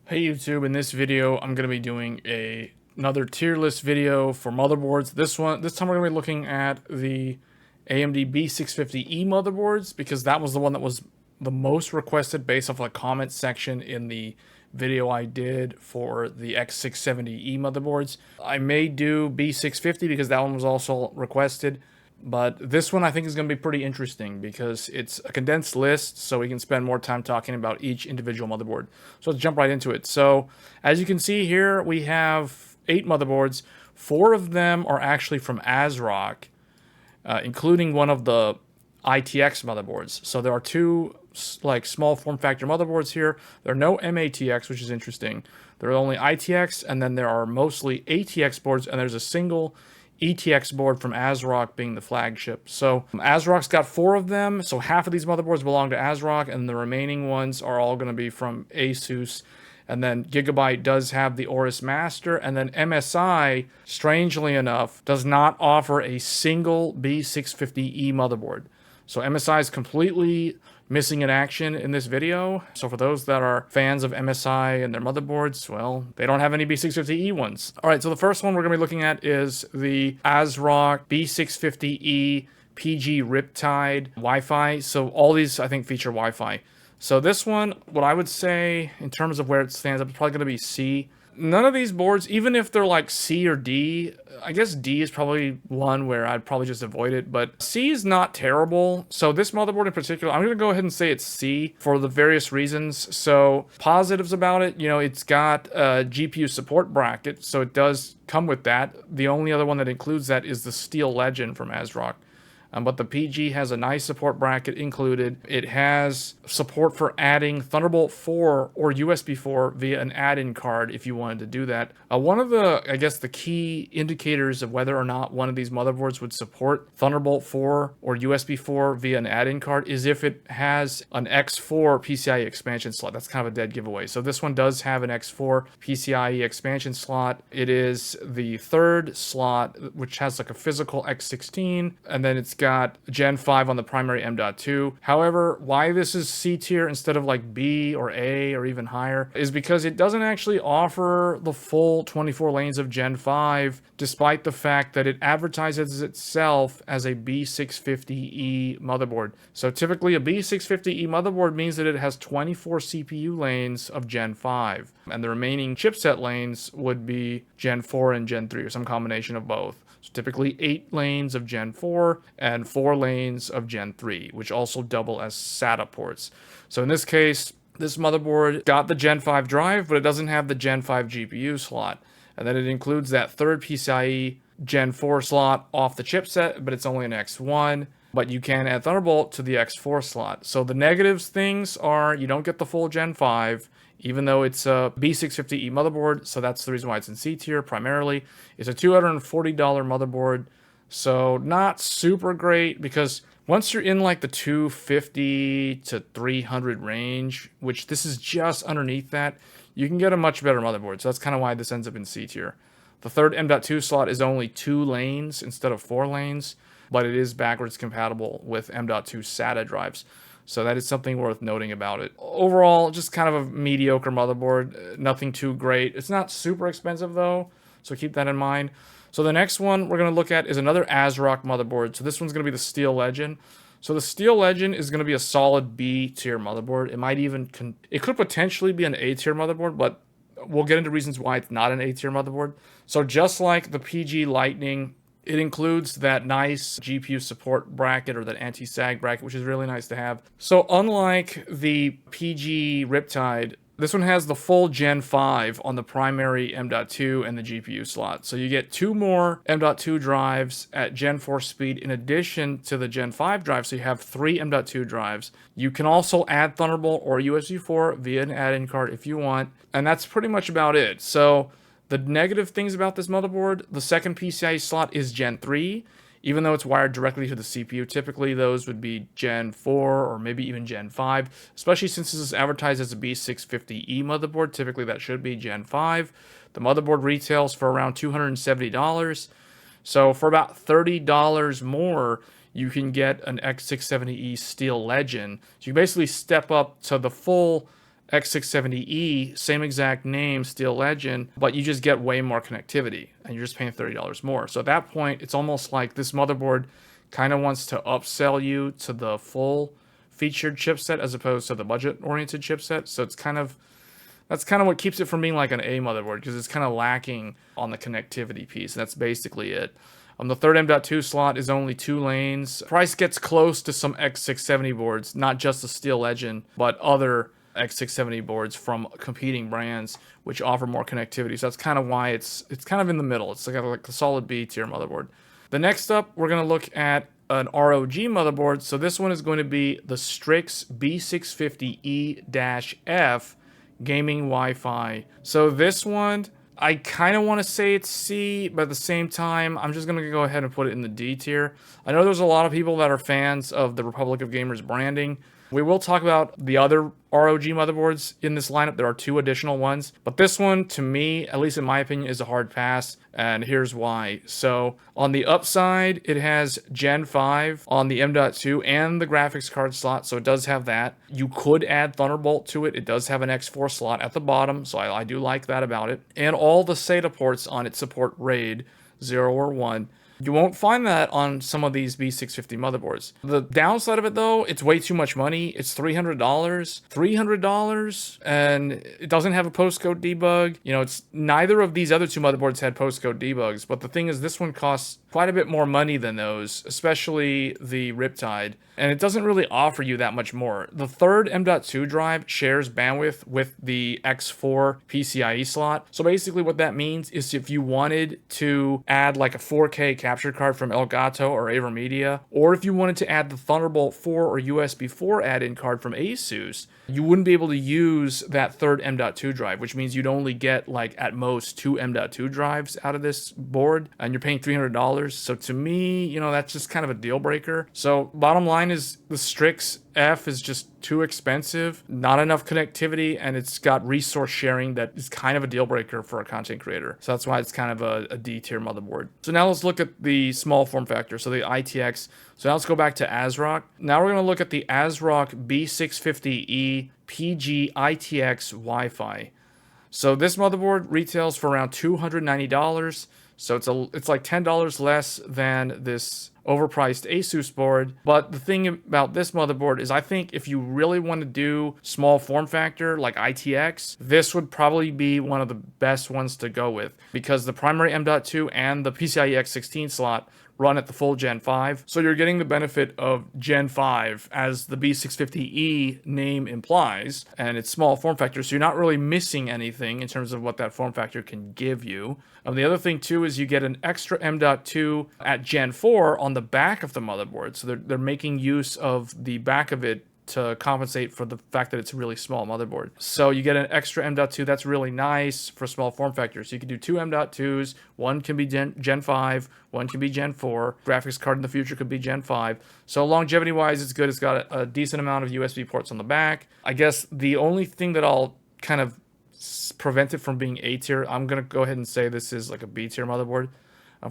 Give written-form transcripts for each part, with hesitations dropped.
Hey YouTube, in this video I'm going to be doing another tier list video for motherboards. This time we're going to be looking at the AMD B650E motherboards because that was the one that was the most requested based off the comment section in the video I did for the X670E motherboards. I may do B650 because that one was also requested. But this one I think is going to be pretty interesting because it's a condensed list, so we can spend more time talking about each individual motherboard. So let's jump right into it. So as you can see here, we have 8 motherboards. 4 of them are actually from ASRock, including one of the ITX motherboards. So there are 2 like small form factor motherboards here. There are no MATX, which is interesting. There are only ITX, and then there are mostly ATX boards, and there's a single ETX board from ASRock being the flagship. So ASRock's got 4 of them, so half of these motherboards belong to ASRock, and the remaining ones are all going to be from ASUS. And then Gigabyte does have the AORUS Master, and then MSI, strangely enough, does not offer a single B650E motherboard. So MSI is completely missing in action in this video. So for those that are fans of MSI and their motherboards, well, they don't have any B650E ones. All right, so the first one we're going to be looking at is the ASRock B650E PG Riptide Wi-Fi. So all these, I think, feature Wi-Fi. So this one, what I would say in terms of where it stands up, it's probably going to be C. None of these boards, even if they're like C or D, I guess D is probably one where I'd probably just avoid it, but C is not terrible. So this motherboard in particular, I'm going to go ahead and say it's C for the various reasons. So positives about it, you know, it's got a GPU support bracket, so it does come with that. The only other one that includes that is the Steel Legend from ASRock. But the PG has a nice support bracket included. It has support for adding Thunderbolt 4 or USB 4 via an add-in card if you wanted to do that. One of the, I guess, the key indicators of whether or not one of these motherboards would support Thunderbolt 4 or USB 4 via an add-in card is if it has an X4 PCIe expansion slot. That's kind of a dead giveaway. So this one does have an X4 PCIe expansion slot. It is the 3rd slot, which has like a physical X16, and then it's got Gen 5 on the primary M.2. However, why this is C tier instead of like B or A or even higher is because it doesn't actually offer the full 24 lanes of Gen 5, despite the fact that it advertises itself as a B650E motherboard. So typically a B650E motherboard means that it has 24 CPU lanes of Gen 5, and the remaining chipset lanes would be Gen 4 and Gen 3, or some combination of both. So typically 8 lanes of Gen 4 and 4 lanes of Gen 3, which also double as SATA ports. So in this case, this motherboard got the Gen 5 drive, but it doesn't have the Gen 5 GPU slot. And then it includes that 3rd PCIe Gen 4 slot off the chipset, but it's only an X1. But you can add Thunderbolt to the X4 slot. So the negatives things are you don't get the full Gen 5, even though it's a B650E motherboard, so that's the reason why it's in C tier primarily. It's a $240 motherboard, so not super great because once you're in like the 250 to 300 range, which this is just underneath that, you can get a much better motherboard. So that's kind of why this ends up in C tier. The 3rd M.2 slot is only 2 lanes instead of 4 lanes, but it is backwards compatible with M.2 SATA drives. So that is something worth noting about it. Overall, just kind of a mediocre motherboard, nothing too great. It's not super expensive though, so keep that in mind. So the next one we're going to look at is another ASRock motherboard. So this one's going to be the Steel Legend. So the Steel Legend is going to be a solid B tier motherboard. It might even, it could potentially be an A tier motherboard, but we'll get into reasons why it's not an A tier motherboard. So just like the PG Lightning, it includes that nice GPU support bracket or that anti-sag bracket, which is really nice to have. So unlike the PG Riptide, this one has the full Gen 5 on the primary M.2 and the GPU slot. So you get 2 more M.2 drives at Gen 4 speed in addition to the Gen 5 drive. So you have 3 M.2 drives. You can also add Thunderbolt or USB 4 via an add-in card if you want. And that's pretty much about it. So the negative things about this motherboard, the 2nd PCIe slot is Gen 3, even though it's wired directly to the CPU. Typically, those would be Gen 4 or maybe even Gen 5, especially since this is advertised as a B650E motherboard. Typically, that should be Gen 5. The motherboard retails for around $270. So for about $30 more, you can get an X670E Steel Legend. So you basically step up to the full X670E, same exact name, Steel Legend, but you just get way more connectivity and you're just paying $30 more. So at that point, it's almost like this motherboard kind of wants to upsell you to the full featured chipset as opposed to the budget-oriented chipset. So it's kind of, that's kind of what keeps it from being like an A motherboard, because it's kind of lacking on the connectivity piece. That's basically it. The third M.2 slot is only 2 lanes. Price gets close to some X670 boards, not just the Steel Legend, but other X670 boards from competing brands which offer more connectivity. So that's kind of why it's kind of in the middle. It's like a solid B tier motherboard. The next up, we're going to look at an ROG motherboard. So this one is going to be the Strix B650E-F gaming Wi-Fi. So this one, I kind of want to say it's C, but at the same time, I'm just going to go ahead and put it in the D tier. I know there's a lot of people that are fans of the Republic of Gamers branding. We will talk about the other ROG motherboards in this lineup. There are 2 additional ones, but this one, to me, at least in my opinion, is a hard pass, and here's why. So on the upside, it has Gen 5 on the M.2 and the graphics card slot, so it does have that. You could add Thunderbolt to it. It does have an X4 slot at the bottom, so I do like that about it. And all the SATA ports on it support RAID 0 or 1. You won't find that on some of these B650 motherboards. The downside of it, though, it's way too much money. It's $300. $300, and it doesn't have a postcode debug. You know, it's neither of these other 2 motherboards had postcode debugs, but the thing is, this one costs quite a bit more money than those, especially the Riptide, and it doesn't really offer you that much more. The third M.2 drive shares bandwidth with the X4 PCIe slot. So basically what that means is if you wanted to add like a 4K capture card from Elgato or AverMedia, or if you wanted to add the Thunderbolt 4 or USB 4 add-in card from ASUS, you wouldn't be able to use that third M.2 drive, which means you'd only get like at most 2 M.2 drives out of this board, and you're paying $300. So to me, you know, that's just kind of a deal breaker. So bottom line is the Strix F is just too expensive, not enough connectivity, and it's got resource sharing that is kind of a deal breaker for a content creator. So that's why it's kind of a D tier motherboard. So now let's look at the small form factor, so the ITX. So now let's go back to ASRock. Now we're going to look at the ASRock B650E PG-ITX Wi-Fi. So this motherboard retails for around $290. So it's like $10 less than this overpriced ASUS board. But the thing about this motherboard is I think if you really want to do small form factor like ITX, this would probably be one of the best ones to go with, because the primary M.2 and the PCIe X16 slot run at the full Gen 5. So you're getting the benefit of Gen 5 as the B650E name implies, and it's small form factor, so you're not really missing anything in terms of what that form factor can give you. The other thing too is you get an extra M.2 at Gen 4 on the back of the motherboard. So they're making use of the back of it to compensate for the fact that it's a really small motherboard. So you get an extra M.2. That's really nice for small form factors. So you can do 2 M.2s. One can be Gen 5. One can be Gen 4. Graphics card in the future could be Gen 5. So longevity-wise, it's good. It's got a decent amount of USB ports on the back. I guess the only thing that I'll kind of prevent it from being A tier, I'm going to go ahead and say this is like a B tier motherboard.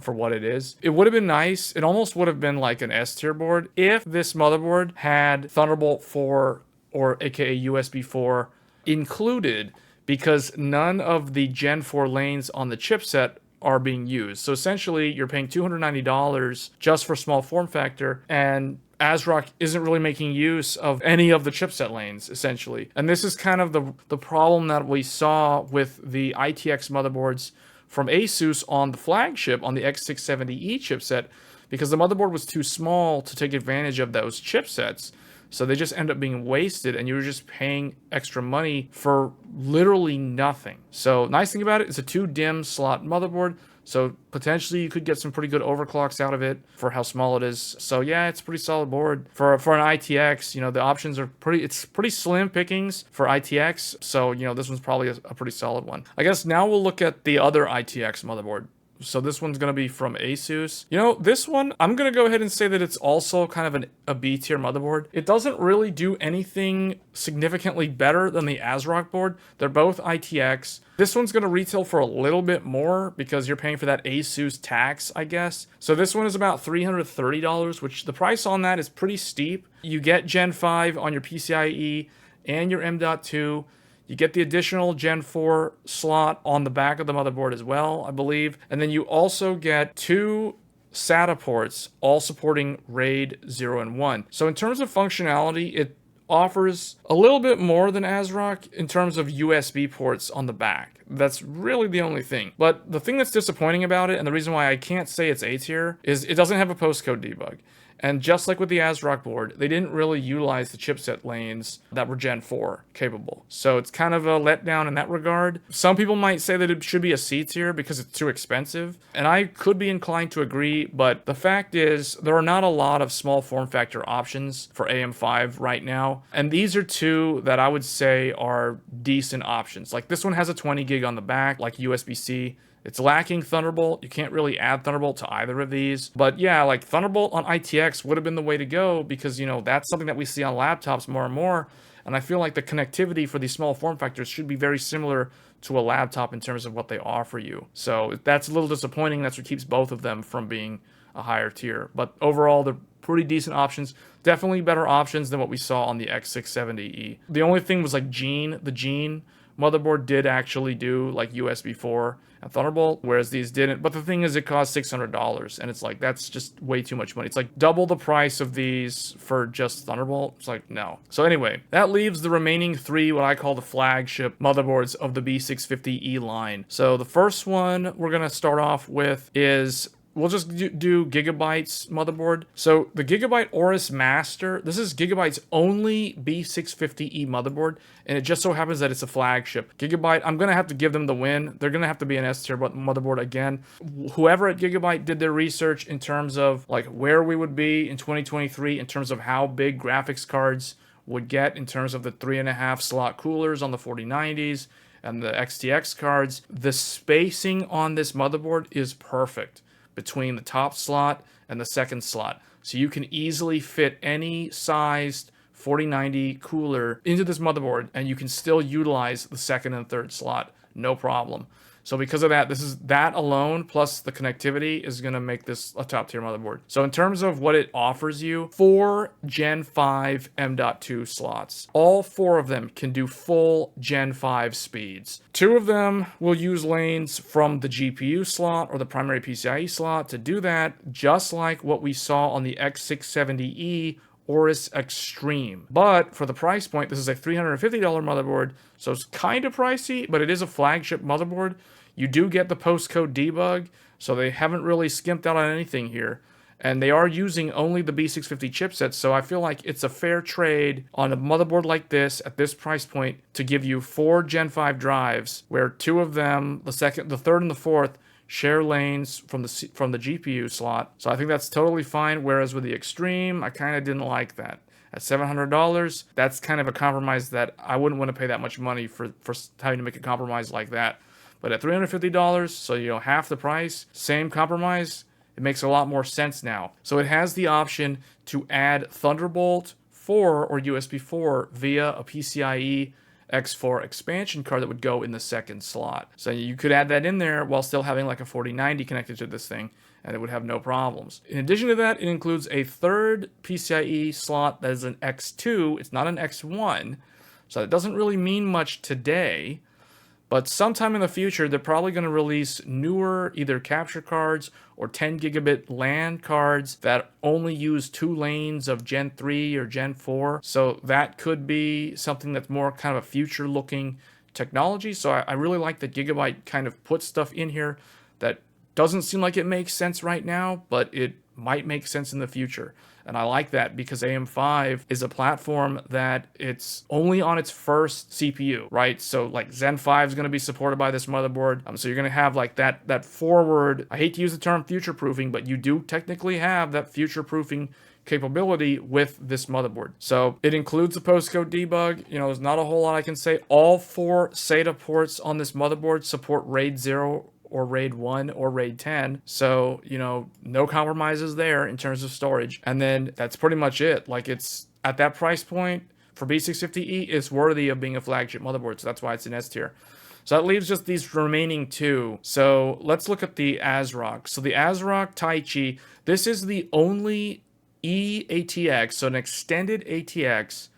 For what it is. It would have been nice. It almost would have been like an S tier board if this motherboard had Thunderbolt 4 or aka USB 4 included, because none of the Gen 4 lanes on the chipset are being used. So essentially you're paying $290 just for small form factor, and ASRock isn't really making use of any of the chipset lanes, essentially. And this is kind of the problem that we saw with the ITX motherboards from ASUS on the flagship, on the X670E chipset, because the motherboard was too small to take advantage of those chipsets. So they just end up being wasted, and you were just paying extra money for literally nothing. So nice thing about it, it's a 2 DIMM slot motherboard. So potentially you could get some pretty good overclocks out of it for how small it is. So yeah, it's a pretty solid board. For an ITX, you know, the options are it's pretty slim pickings for ITX. So, you know, this one's probably a pretty solid one. I guess now we'll look at the other ITX motherboard. So this one's going to be from ASUS. You know, this one, I'm going to go ahead and say that it's also kind of a B tier motherboard. It doesn't really do anything significantly better than the ASRock board. They're both ITX. This one's going to retail for a little bit more because you're paying for that ASUS tax, I guess. So this one is about $330, which the price on that is pretty steep. You get Gen 5 on your PCIe and your M.2. You get the additional Gen 4 slot on the back of the motherboard as well, I believe. And then you also get 2 SATA ports, all supporting RAID 0 and 1. So in terms of functionality, it offers a little bit more than ASRock in terms of USB ports on the back. That's really the only thing. But the thing that's disappointing about it, and the reason why I can't say it's A tier, is it doesn't have a postcode debug. And just like with the ASRock board, they didn't really utilize the chipset lanes that were Gen 4 capable. So it's kind of a letdown in that regard. Some people might say that it should be a C tier because it's too expensive. And I could be inclined to agree, but the fact is there are not a lot of small form factor options for AM5 right now. And these are 2 that I would say are decent options. Like this one has a 20 gig on the back, like USB-C. It's lacking Thunderbolt. You can't really add Thunderbolt to either of these. But yeah, like Thunderbolt on ITX would have been the way to go because, you know, that's something that we see on laptops more and more. And I feel like the connectivity for these small form factors should be very similar to a laptop in terms of what they offer you. So that's a little disappointing. That's what keeps both of them from being a higher tier. But overall, they're pretty decent options. Definitely better options than what we saw on the X670E. The only thing was like the Gene motherboard did actually do like USB 4 and Thunderbolt, whereas these didn't. But the thing is, it cost $600, and it's like, that's just way too much money. It's like double the price of these for just Thunderbolt. It's like, no. So anyway, that leaves the remaining 3, what I call the flagship motherboards of the B650E line. So the first one we're going to start off with is, we'll just do Gigabyte's motherboard. So the Gigabyte AORUS Master, this is Gigabyte's only B650E motherboard, and it just so happens that it's a flagship. Gigabyte, I'm going to have to give them the win. They're going to have to be an S tier motherboard again. Whoever at Gigabyte did their research in terms of like where we would be in 2023 in terms of how big graphics cards would get in terms of the 3.5 slot coolers on the 4090s and the XTX cards, the spacing on this motherboard is perfect between the top slot and the second slot. So you can easily fit any sized 4090 cooler into this motherboard and you can still utilize the second and third slot, no problem. So because of that, that alone plus the connectivity is going to make this a top tier motherboard. So in terms of what it offers you, 4 Gen 5 M.2 slots. All 4 of them can do full Gen 5 speeds. 2 of them will use lanes from the GPU slot or the primary PCIe slot to do that, just like what we saw on the X670E AORUS Extreme. But for the price point, this is a $350 motherboard, so it's kind of pricey, but it is a flagship motherboard. You do get the postcode debug, so they haven't really skimped out on anything here. And they are using only the B650 chipset, so I feel like it's a fair trade on a motherboard like this at this price point to give you 4 Gen 5 drives, where 2 of them, the third and the fourth, share lanes from the GPU slot. So I think that's totally fine, whereas with the Extreme, I kind of didn't like that. At $700, that's kind of a compromise that I wouldn't want to pay that much money for having to make a compromise like that. But at $350, so you know, half the price, same compromise, it makes a lot more sense now. So it has the option to add Thunderbolt 4 or USB 4 via a PCIe X4 expansion card that would go in the second slot. So you could add that in there while still having like a 4090 connected to this thing, and it would have no problems. In addition to that, it includes a third PCIe slot that is an X2. It's not an X1, so it doesn't really mean much today. But sometime in the future, they're probably going to release newer either capture cards or 10 gigabit LAN cards that only use 2 lanes of Gen 3 or Gen 4. So that could be something that's more kind of a future-looking technology. So I really like that Gigabyte kind of put stuff in here that doesn't seem like it makes sense right now, but it might make sense in the future. And I like that because AM5 is a platform that it's only on its first CPU, right? So like Zen 5 is going to be supported by this motherboard. So you're going to have like that forward, I hate to use the term future-proofing, but you do technically have that future-proofing capability with this motherboard. So it includes the postcode debug. You know, there's not a whole lot I can say. All 4 SATA ports on this motherboard support RAID 0 or RAID 1 or RAID 10. So, you know, no compromises there in terms of storage. And then that's pretty much it. Like, it's at that price point for B650E, it's worthy of being a flagship motherboard. So that's why it's an S tier. So that leaves just these remaining 2. So let's look at the ASRock. So the ASRock Taichi, this is the only eATX, so an extended ATX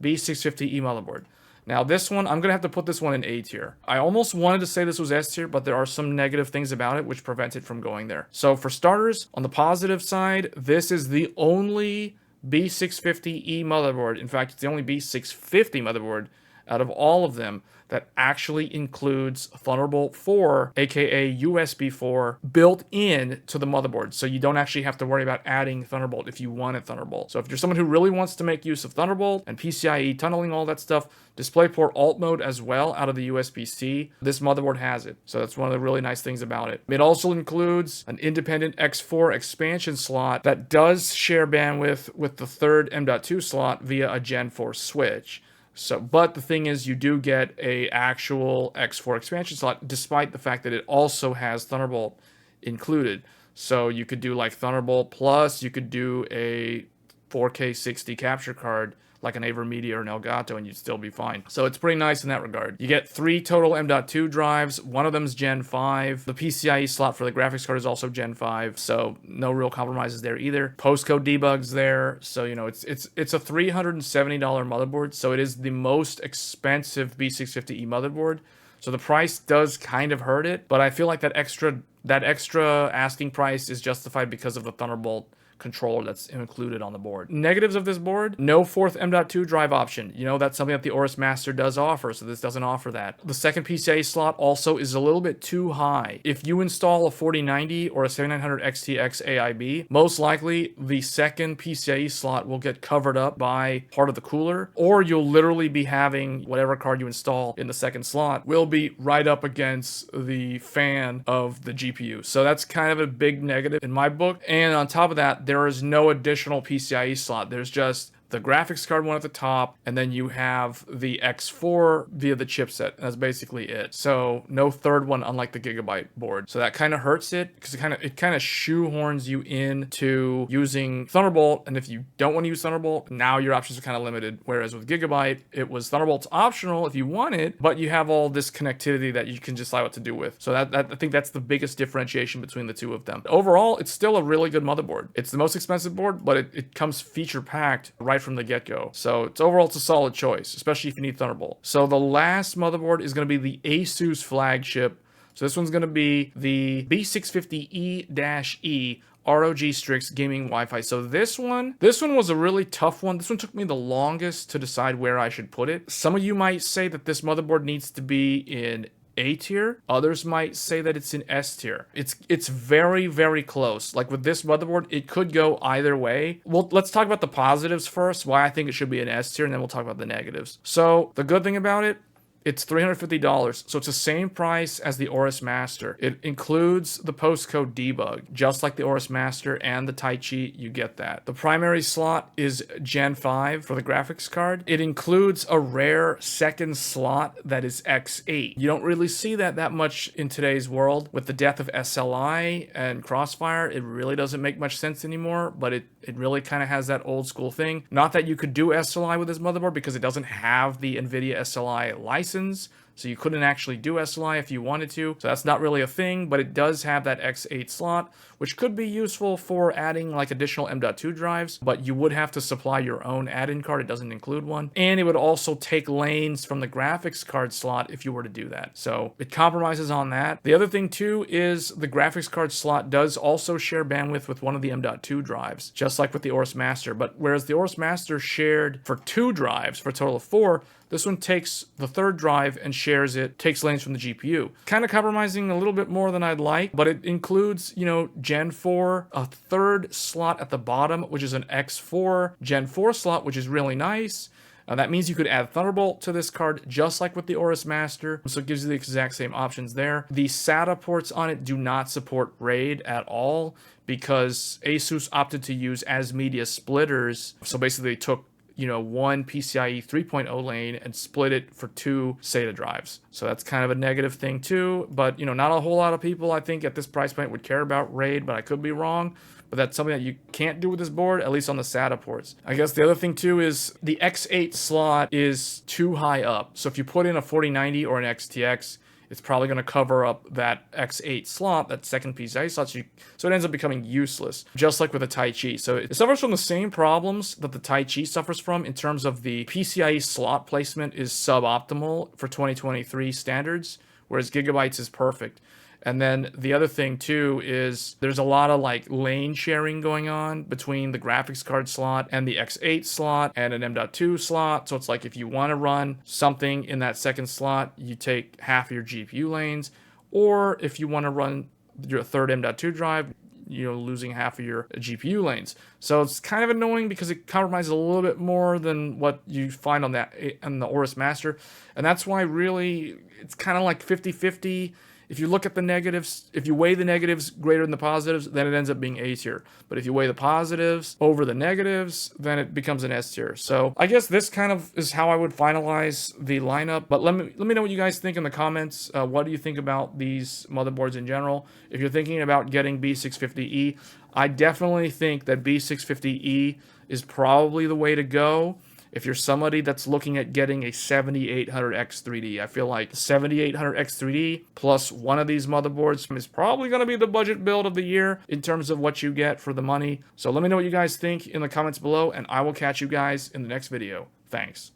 B650E motherboard. Now this one, I'm going to have to put this one in A tier. I almost wanted to say this was S tier, but there are some negative things about it which prevent it from going there. So for starters, on the positive side, this is the only B650E motherboard. In fact, it's the only B650 motherboard out of all of them that actually includes Thunderbolt 4, aka USB 4, built in to the motherboard. So you don't actually have to worry about adding Thunderbolt if you wanted Thunderbolt. So if you're someone who really wants to make use of Thunderbolt and PCIe tunneling, all that stuff, DisplayPort alt mode as well out of the USB-C, this motherboard has it. So that's one of the really nice things about it. It also includes an independent X4 expansion slot that does share bandwidth with the third M.2 slot via a Gen 4 switch. So, but the thing is, you do get a actual X4 expansion slot, despite the fact that it also has Thunderbolt included. So you could do like Thunderbolt plus, you could do a 4K 60 capture card like an AverMedia or an Elgato, and you'd still be fine. So it's pretty nice in that regard. You get 3 total M.2 drives. One of them is Gen 5. The PCIe slot for the graphics card is also Gen 5, so no real compromises there either. Postcode debug's there, so you know it's a $370 motherboard, so it is the most expensive B650E motherboard. So the price does kind of hurt it, but I feel like that extra asking price is justified because of the Thunderbolt controller that's included on the board. Negatives of this board: no fourth M.2 drive option. You know, that's something that the AORUS Master does offer, so this doesn't offer that. The second PCIe slot also is a little bit too high. If you install a 4090 or a 7900 XTX AIB, most likely the second PCIe slot will get covered up by part of the cooler, or you'll literally be having whatever card you install in the second slot will be right up against the fan of the GPU. So that's kind of a big negative in my book. And on top of that, there is no additional PCIe slot. There's just the graphics card one at the top, and then you have the X4 via the chipset. That's basically it. So no third one, unlike the Gigabyte board. So that kind of hurts it, because it kind of shoehorns you into using Thunderbolt. And if you don't want to use Thunderbolt, now your options are kind of limited. Whereas with Gigabyte, it was Thunderbolt's optional if you want it, but you have all this connectivity that you can decide what to do with. So I think that's the biggest differentiation between the two of them. Overall, it's still a really good motherboard. It's the most expensive board, but it comes feature packed right from the get-go. So overall it's a solid choice, especially if you need Thunderbolt. So the last motherboard is going to be the ASUS flagship. So this one's going to be the B650E-E ROG Strix gaming Wi-Fi. So this one was a really tough one. This one took me the longest to decide where I should put it. Some of you might say that this motherboard needs to be in A tier. Others might say that it's in S tier. It's very, very close. Like with this motherboard, it could go either way. Well, let's talk about the positives first, why I think it should be in S tier, and then we'll talk about the negatives. So the good thing about it, it's $350, so it's the same price as the AORUS Master. It includes the postcode debug, just like the AORUS Master and the Taichi, you get that. The primary slot is Gen 5 for the graphics card. It includes a rare second slot that is X8. You don't really see that much in today's world. With the death of SLI and Crossfire, it really doesn't make much sense anymore, but it really kind of has that old school thing. Not that you could do SLI with this motherboard, because it doesn't have the NVIDIA SLI license, so you couldn't actually do SLI if you wanted to. So that's not really a thing, but it does have that X8 slot, which could be useful for adding like additional M.2 drives, but you would have to supply your own add-in card. It doesn't include one. And it would also take lanes from the graphics card slot if you were to do that. So it compromises on that. The other thing too is the graphics card slot does also share bandwidth with one of the M.2 drives, just like with the AORUS Master. But whereas the AORUS Master shared for 2 drives for a total of 4, this one takes the third drive and shares it, takes lanes from the GPU. Kind of compromising a little bit more than I'd like, but it includes, you know, Gen 4, a third slot at the bottom, which is an X4 Gen 4 slot, which is really nice. That means you could add Thunderbolt to this card, just like with the AORUS Master, so it gives you the exact same options there. The SATA ports on it do not support RAID at all, because ASUS opted to use as media splitters. So basically they took, you know, one PCIe 3.0 lane and split it for 2 SATA drives. So that's kind of a negative thing too, but you know, not a whole lot of people I think at this price point would care about RAID, but I could be wrong. But that's something that you can't do with this board, at least on the SATA ports. I guess the other thing too is the X8 slot is too high up. So if you put in a 4090 or an XTX, it's probably going to cover up that X8 slot, that second PCIe slot, so it ends up becoming useless, just like with the Taichi. So it suffers from the same problems that the Taichi suffers from in terms of the PCIe slot placement is suboptimal for 2023 standards, whereas Gigabyte's is perfect. And then the other thing too is there's a lot of like lane sharing going on between the graphics card slot and the X8 slot and an M.2 slot. So it's like if you want to run something in that second slot, you take half of your GPU lanes, or if you want to run your third M.2 drive, losing half of your GPU lanes. So it's kind of annoying because it compromises a little bit more than what you find on the AORUS Master. And that's why really it's kind of like 50-50. If you look at the negatives, if you weigh the negatives greater than the positives, then it ends up being A tier. But if you weigh the positives over the negatives, then it becomes an S tier. So I guess this kind of is how I would finalize the lineup. But let me know what you guys think in the comments. What do you think about these motherboards in general? If you're thinking about getting B650E, I definitely think that B650E is probably the way to go. If you're somebody that's looking at getting a 7800X3D, I feel like 7800X3D plus one of these motherboards is probably going to be the budget build of the year in terms of what you get for the money. So let me know what you guys think in the comments below, and I will catch you guys in the next video. Thanks.